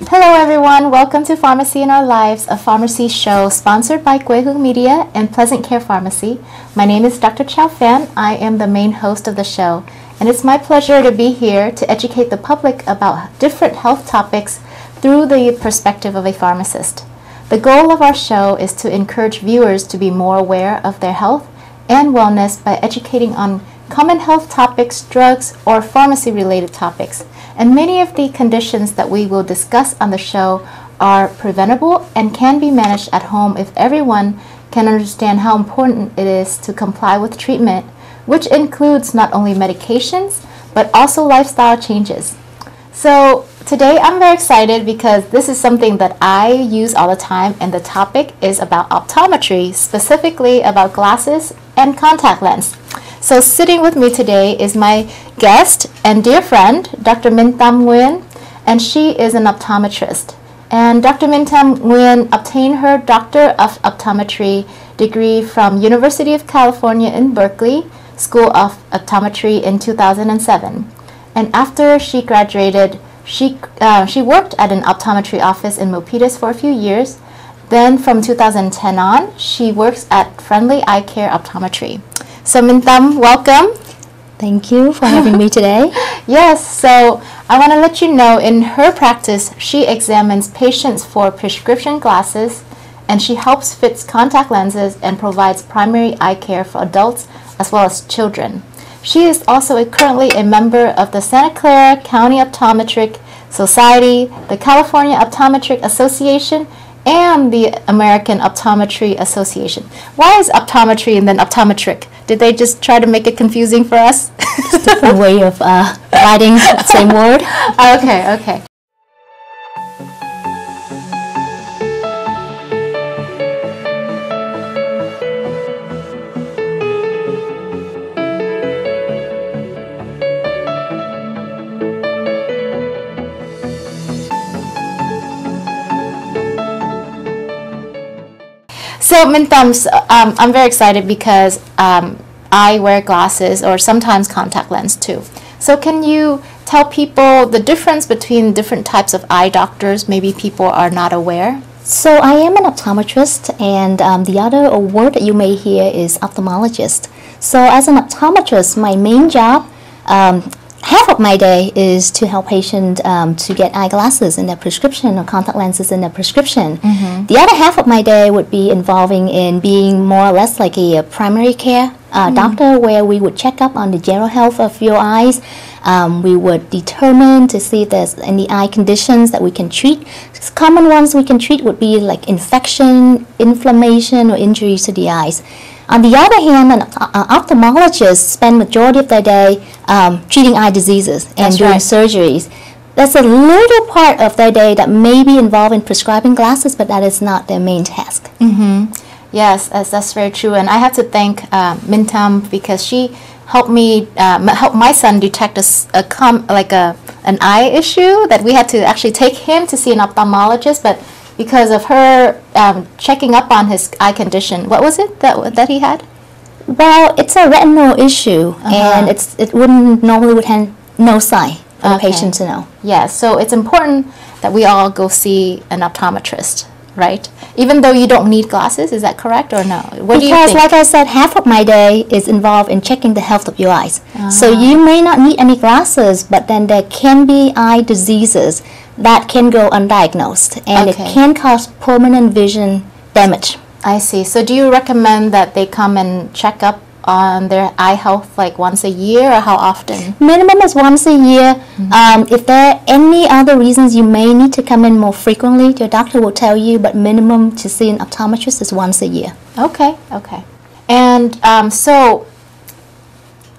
Hello everyone, welcome to Pharmacy in Our Lives, a pharmacy show sponsored by Guihung Media and Pleasant Care Pharmacy. My name is Dr. Chau Phan. I am the main host of the show, and it's my pleasure to be here to educate the public about different health topics through the perspective of a pharmacist. The goal of our show is to encourage viewers to be more aware of their health and wellness by educating on common health topics, drugs, or pharmacy-related topics. And many of the conditions that we will discuss on the show are preventable and can be managed at home if everyone can understand how important it is to comply with treatment, which includes not only medications, but also lifestyle changes. So today I'm very excited because this is something that I use all the time, and the topic is about optometry, specifically about glasses and contact lens. So sitting with me today is my guest and dear friend, Dr. Minh Tam Nguyen, and she is an optometrist. And Dr. Minh Tam Nguyen obtained her Doctor of Optometry degree from University of California in Berkeley School of Optometry in 2007. And after she graduated, she worked at an optometry office in Milpitas for a few years. Then from 2010 on, she works at Friendly Eye Care Optometry. So Minh Tam, welcome. Thank you for having me today. Yes, so I want to let you know in her practice, she examines patients for prescription glasses, and she helps fit contact lenses and provides primary eye care for adults as well as children. She is also currently a member of the Santa Clara County Optometric Society, the California Optometric Association, and the American Optometry Association. Why is optometry and then optometric? Did they just try to make it confusing for us? It's a different way of writing the same word. Okay. So Minh Tam, I'm very excited because I wear glasses or sometimes contact lens too. So can you tell people the difference between different types of eye doctors? Maybe people are not aware. So I am an optometrist, and the other word that you may hear is ophthalmologist. So as an optometrist, my main job, half of my day is to help patients to get eyeglasses in their prescription or contact lenses in their prescription. Mm-hmm. The other half of my day would be involving in being more or less like a primary care doctor, where we would check up on the general health of your eyes. We would determine to see if there's any eye conditions that we can treat. Common ones we can treat would be like infection, inflammation, or injuries to the eyes. On the other hand, an ophthalmologist spend majority of their day treating eye diseases and doing surgeries. That's a little part of their day that may be involved in prescribing glasses, but that is not their main task. Mm-hmm. Yes, that's very true. And I have to thank Minh Tam because she helped me help my son detect an eye issue that we had to actually take him to see an ophthalmologist, but because of her checking up on his eye condition. What was it that he had? Well, it's a retinal issue, and it wouldn't normally have no sign for the patient to know. Yeah, so it's important that we all go see an optometrist, right? Even though you don't need glasses, is that correct or no? What do you think? Because like I said, half of my day is involved in checking the health of your eyes. So you may not need any glasses, but then there can be eye diseases that can go undiagnosed, and it can cause permanent vision damage. I see. So do you recommend that they come and check up on their eye health like once a year, or how often? Minimum is once a year. If there are any other reasons, you may need to come in more frequently. Your doctor will tell you, but minimum to see an optometrist is once a year. Okay. And so,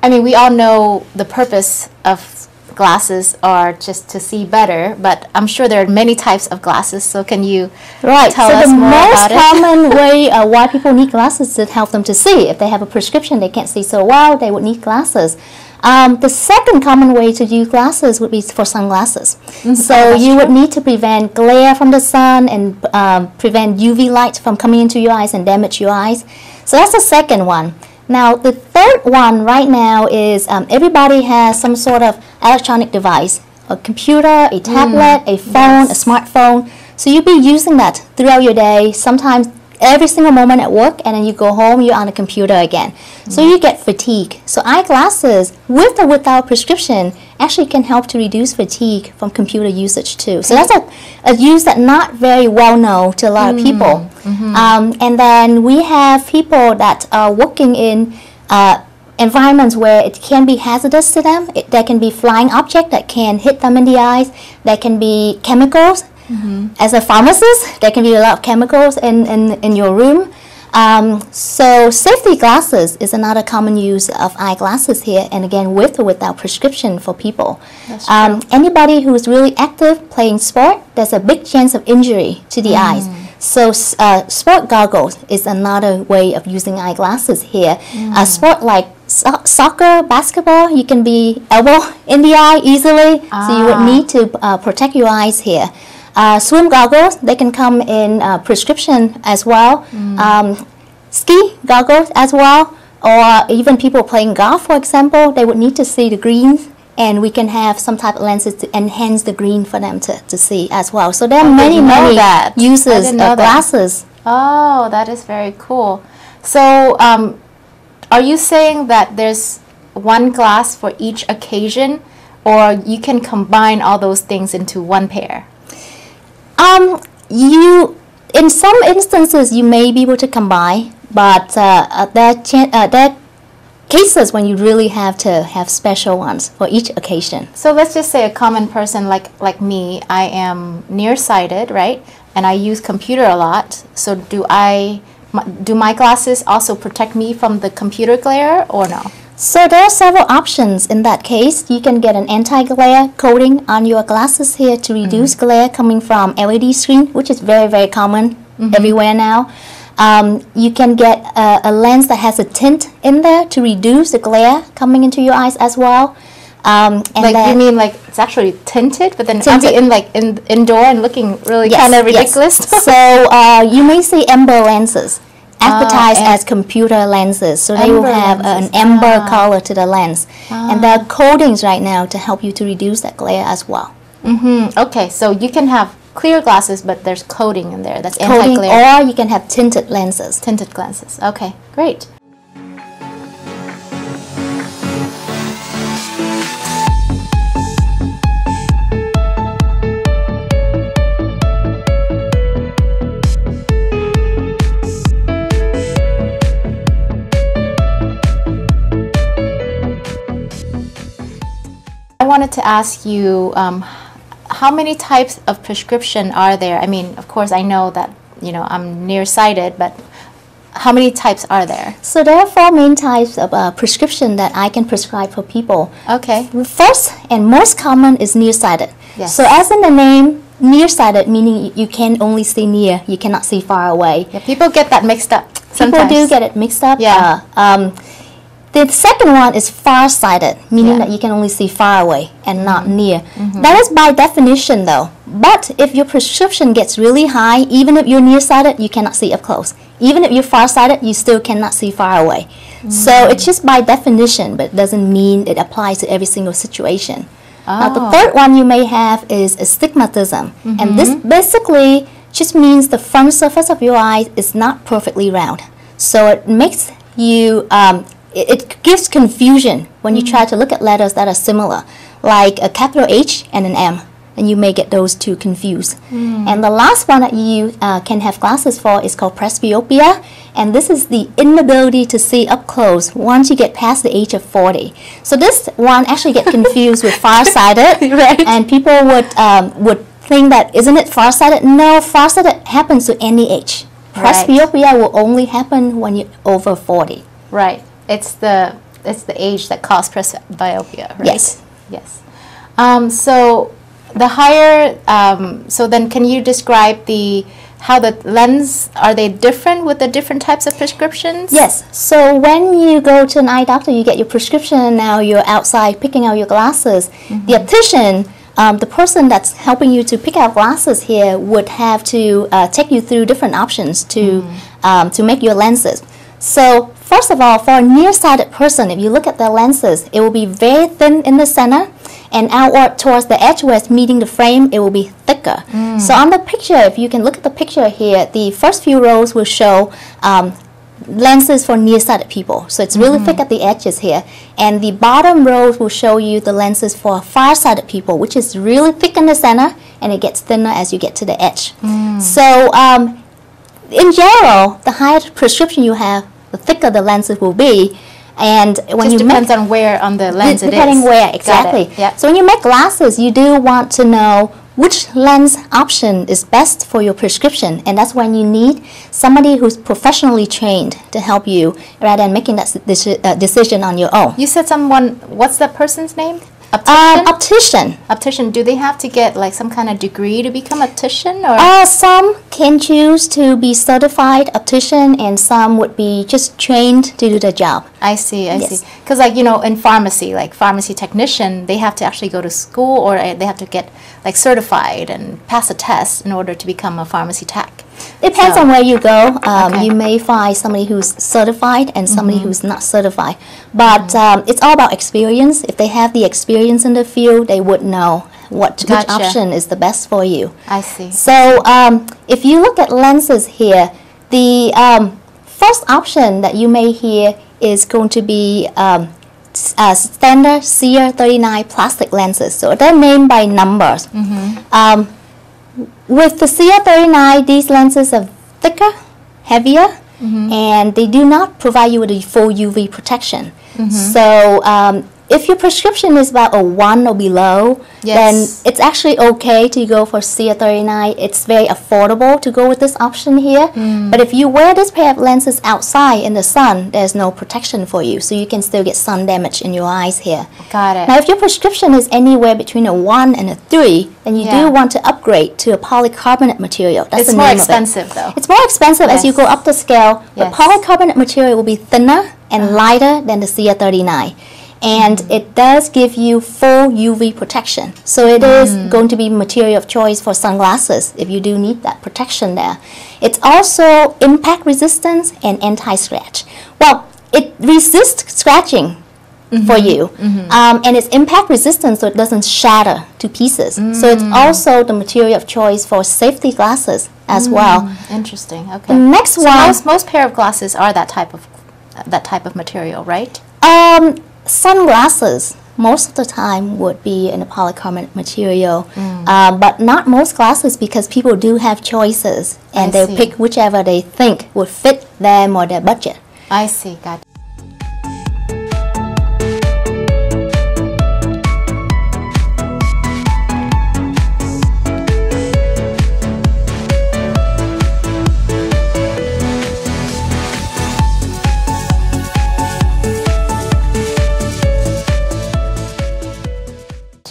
I mean, we all know the purpose of glasses are just to see better, but I'm sure there are many types of glasses, so can you tell us more about it? The most common way why people need glasses to help them to see. If they have a prescription, they can't see so well, they would need glasses. The second common way to use glasses would be for sunglasses. So you would need to prevent glare from the sun and prevent UV light from coming into your eyes and damage your eyes. So that's the second one. Now the third one right now is everybody has some sort of electronic device, a computer, a tablet, a phone, a smartphone. So you'll be using that throughout your day, sometimes every single moment at work, and then you go home, you're on the computer again. So you get fatigue. So eyeglasses, with or without prescription, actually can help to reduce fatigue from computer usage too. So that's a use that's not very well known to a lot of people. And then we have people that are working in environments where it can be hazardous to them. There can be flying objects that can hit them in the eyes. There can be chemicals. As a pharmacist, there can be a lot of chemicals in your room. So safety glasses is another common use of eyeglasses here, and again with or without prescription for people. Anybody who is really active playing sport, there's a big chance of injury to the eyes. So sport goggles is another way of using eyeglasses here. Sport like soccer, basketball, you can be elbow in the eye easily, so you would need to protect your eyes here. Swim goggles, they can come in prescription as well. Ski goggles as well, or even people playing golf, for example, they would need to see the greens, and we can have some type of lenses to enhance the green for them to see as well. So there are many uses of glasses. Oh, that is very cool. So are you saying that there's one glass for each occasion, or you can combine all those things into one pair? In some instances, you may be able to combine, but there are cases when you really have to have special ones for each occasion. So let's just say a common person like me, I am nearsighted, right? And I use computer a lot. So do my glasses also protect me from the computer glare or no? So there are several options in that case. You can get an anti-glare coating on your glasses here to reduce glare coming from LED screen, which is very, very common everywhere now. You can get a lens that has a tint in there to reduce the glare coming into your eyes as well. And like you mean like it's actually tinted, but then I'll be indoor and looking really kind of ridiculous. So you may see amber lenses advertised as computer lenses, so they will have an amber color to the lens, and there are coatings right now to help you to reduce that glare as well. Okay, so you can have clear glasses, but there's coating in there that's Coating, anti-glare. or you can have tinted lenses. Tinted glasses. Okay, great. I wanted to ask you, how many types of prescription are there? I mean, of course, I know that, I'm nearsighted, but how many types are there? So there are 4 main types of prescription that I can prescribe for people. Okay. The first and most common is nearsighted. Yes. So as in the name, nearsighted, meaning you can only see near, you cannot see far away. Yeah, people get that mixed up sometimes. People do get it mixed up. Yeah. The second one is farsighted, meaning that you can only see far away and not near. That is by definition though. But if your prescription gets really high, even if you're nearsighted, you cannot see up close. Even if you're farsighted, you still cannot see far away. So it's just by definition, but it doesn't mean it applies to every single situation. Now the third one you may have is astigmatism. And this basically just means the front surface of your eye is not perfectly round. So it makes you it gives confusion when you try to look at letters that are similar, like a capital H and an M, and you may get those two confused. And the last one that you can have glasses for is called presbyopia, and this is the inability to see up close once you get past the age of 40. So this one actually gets confused with farsighted, and people would think that, isn't it farsighted? No, farsighted happens to any age. Presbyopia will only happen when you're over 40. Right. It's the age that causes presbyopia, right? Yes. Yes. So the higher, so then can you describe the how the lens, are they different with the different types of prescriptions? Yes. So when you go to an eye doctor, you get your prescription, and now you're outside picking out your glasses. The optician, the person that's helping you to pick out glasses here, would have to take you through different options to make your lenses. So first of all, for a nearsighted person, if you look at their lenses, it will be very thin in the center, and outward towards the edge where it's meeting the frame, it will be thicker. So on the picture, if you can look at the picture here, the first few rows will show lenses for nearsighted people. So it's really thick at the edges here. And the bottom rows will show you the lenses for farsighted people, which is really thick in the center, and it gets thinner as you get to the edge. So in general, the higher prescription you have, the thicker the lenses will be. And when just depends on where on the lens it is. Depending where, exactly. Yep. So when you make glasses, you do want to know which lens option is best for your prescription, and that's when you need somebody who's professionally trained to help you rather than making that decision on your own. You said someone, what's that person's name? Optician? Optician. Optician. Do they have to get like some kind of degree to become optician? Or? Some can choose to be certified optician, and some would be just trained to do the job. I see, I see. Because like, you know, in pharmacy, like pharmacy technician, they have to actually go to school, or they have to get like certified and pass a test in order to become a pharmacy tech. Depends on where you go. You may find somebody who's certified and somebody who's not certified. But it's all about experience. If they have the experience in the field, they would know which option is the best for you. I see. So if you look at lenses here, the first option that you may hear is going to be standard CR39 plastic lenses. So they're named by numbers. With the CR39, these lenses are thicker, heavier, and they do not provide you with a full UV protection. So if your prescription is about a 1 or below, then it's actually okay to go for CR39. It's very affordable to go with this option here. But if you wear this pair of lenses outside in the sun, there's no protection for you. So you can still get sun damage in your eyes here. Got it. Now, if your prescription is anywhere between a 1 and a 3, then you do want to upgrade to a polycarbonate material. That's it's the more name expensive, of it. though. It's more expensive as you go up the scale. But polycarbonate material will be thinner and lighter than the CR39. And it does give you full UV protection. So it is going to be material of choice for sunglasses if you do need that protection there. It's also impact resistance and anti-scratch. Well, it resists scratching for you. And it's impact resistant, so it doesn't shatter to pieces. So it's also the material of choice for safety glasses as well. Interesting. Okay. The next one, most pair of glasses are that type of material, right? Sunglasses most of the time would be in a polycarbonate material, but not most glasses, because people do have choices and they'll pick whichever they think would fit them or their budget. I see. Gotcha.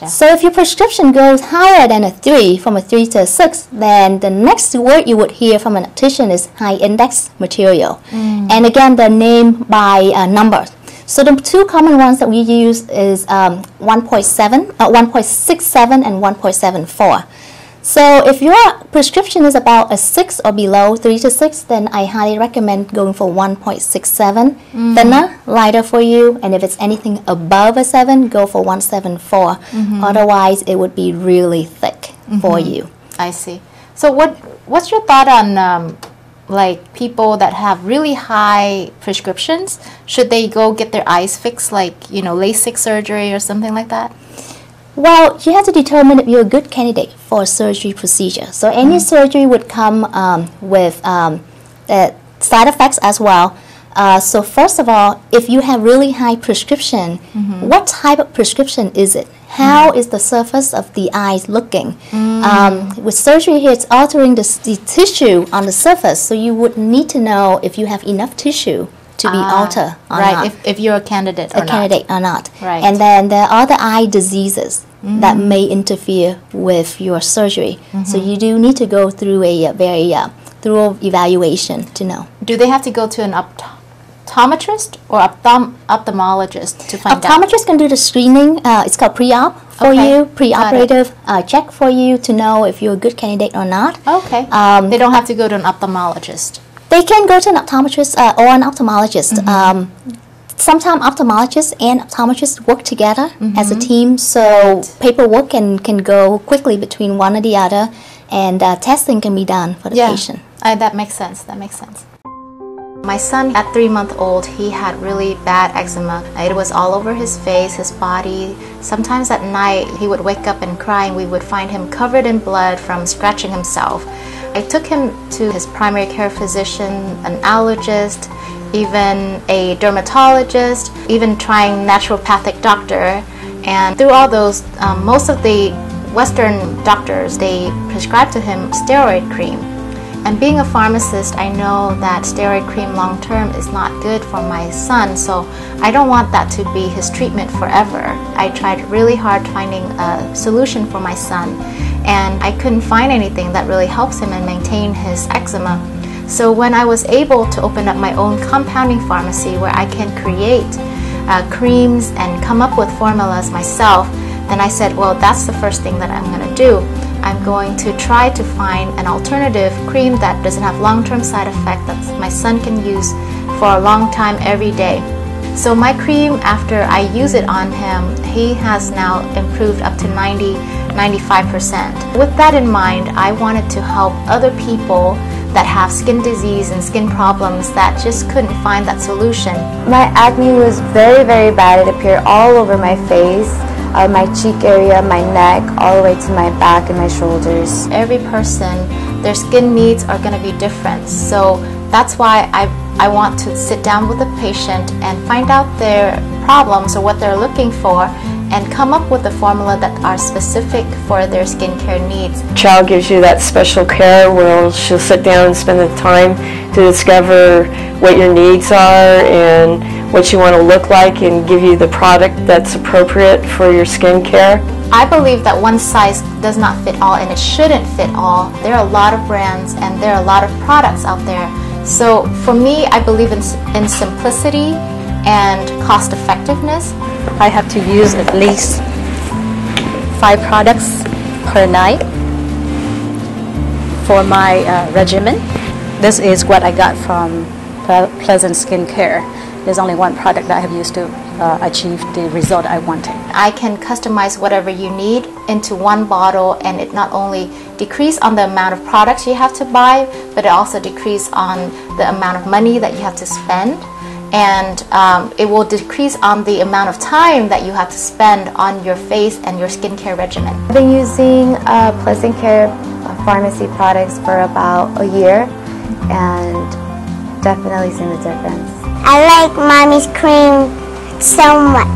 So if your prescription goes higher than a 3, from a 3 to a 6, then the next word you would hear from an optician is high index material. And again, they're named by numbers. So the two common ones that we use is 1.67 and 1.74. So if your prescription is about a 6 or below, 3 to 6, then I highly recommend going for 1.67, thinner, lighter for you. And if it's anything above a 7, go for 1.74. Otherwise, it would be really thick for you. I see. So what's your thought on like people that have really high prescriptions? Should they go get their eyes fixed, like, you know, LASIK surgery or something like that? Well, you have to determine if you're a good candidate for a surgery procedure. So any surgery would come with side effects as well. So first of all, if you have really high prescription, what type of prescription is it? How is the surface of the eyes looking? With surgery here, it's altering the tissue on the surface, so you would need to know if you have enough tissue to be altered or not. If you're a candidate or not. Or not. Right. And then there are other eye diseases that may interfere with your surgery. So you do need to go through a very thorough evaluation to know. Do they have to go to an optometrist or ophthalmologist to find out? Optometrist can do the screening. It's called pre-op for you, pre-operative check for you to know if you're a good candidate or not. Okay. They don't have to go to an ophthalmologist. They can go to an optometrist or an ophthalmologist. Sometimes ophthalmologists and optometrists work together as a team, so paperwork can go quickly between one or the other, and testing can be done for the patient. That makes sense. That makes sense. My son, at 3 months old, he had really bad eczema. It was all over his face, his body. Sometimes at night, he would wake up and cry, and we would find him covered in blood from scratching himself. I took him to his primary care physician, an allergist, even a dermatologist, even trying naturopathic doctor. And through all those, most of the Western doctors, they prescribed to him steroid cream. And being a pharmacist, I know that steroid cream long term is not good for my son, so I don't want that to be his treatment forever. I tried really hard finding a solution for my son, and I couldn't find anything that really helps him and maintain his eczema. So when I was able to open up my own compounding pharmacy where I can create creams and come up with formulas myself, then I said, well, that's the first thing that I'm going to do. I'm going to try to find an alternative cream that doesn't have long-term side effects that my son can use for a long time every day. So my cream, after I use it on him, he has now improved up to 90–95%. With that in mind, I wanted to help other people that have skin disease and skin problems that just couldn't find that solution. My acne was very, very bad. It appeared all over my face, my cheek area, my neck, all the way to my back and my shoulders. Every person, their skin needs are going to be different. So that's why I want to sit down with the patient and find out their problems or what they're looking for, and come up with a formula that are specific for their skincare needs. Chau gives you that special care where she'll sit down and spend the time to discover what your needs are and what you want to look like, and give you the product that's appropriate for your skincare. I believe that one size does not fit all, and it shouldn't fit all. There are a lot of brands and there are a lot of products out there. So for me, I believe in simplicity and cost effectiveness. I have to use at least 5 products per night for my regimen. This is what I got from Pleasant Skincare. There's only one product that I have used to achieve the result I wanted. I can customize whatever you need into one bottle, and it not only decrease on the amount of products you have to buy, but it also decrease on the amount of money that you have to spend. And it will decrease on the amount of time that you have to spend on your face and your skincare regimen. I've been using Pleasant Care pharmacy products for about a year, and definitely seen the difference. I like Mommy's cream so much.